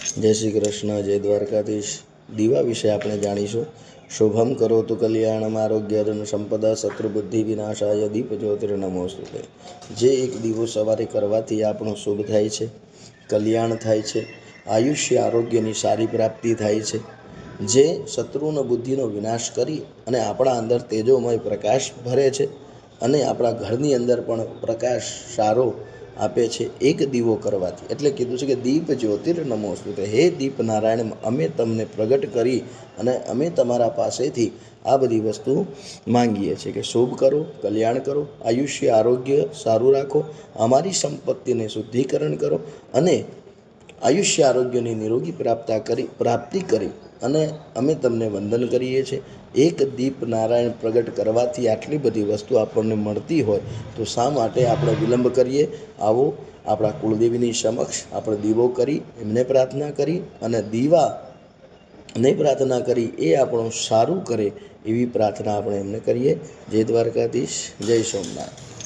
જય શ્રી કૃષ્ણ, જય દ્વારકાધીશ। દીવા વિશે આપણે જાણીશું। શુભમ કરોતુ કલ્યાણમ આરોગ્ય ધન સંપદા શત્રુબુદ્ધિ વિનાશાય દીપ જ્યોતિર્નમોસ્તુતે। જે એક દીવો સવારે કરવાથી આપણું શુભ થાય છે, કલ્યાણ થાય છે, આયુષ્ય આરોગ્યની સારી પ્રાપ્તિ થાય છે, જે શત્રુનો બુદ્ધિનો વિનાશ કરી અને આપણા અંદર તેજોમય પ્રકાશ ભરે છે અને આપણા ઘરની અંદર પણ પ્રકાશ સારો આપે છે એક દીવો કરવાથી। એટલે કીધું છે કે દીપ જ્યોતિર્નમોસ્તુતે, હે દીપ નારાયણ, અમે તમને પ્રગટ કરી અને અમે તમારા પાસેથી આ બધી વસ્તુ માંગીએ છીએ કે શુભ કરો, કલ્યાણ કરો, આયુષ્ય આરોગ્ય સારું રાખો, અમારી સંપત્તિને શુદ્ધિકરણ કરો અને આયુષ્ય આરોગ્યની નિરોગી પ્રાપ્તિ કરી અને અમે તમને વંદન કરીએ છીએ। એક દીપ નારાયણ પ્રગટ કરવાથી આટલી બધી વસ્તુ આપણને મળતી હોય તો શા માટે આપણે વિલંબ કરીએ? આવો આપણા કુળદેવીની સમક્ષ આપણે દીવો કરી એમને પ્રાર્થના કરી અને દીવાને પ્રાર્થના કરી એ આપણું સારું કરે એવી પ્રાર્થના આપણે એમને કરીએ। જય દ્વારકાધીશ, જય સોમનાથ।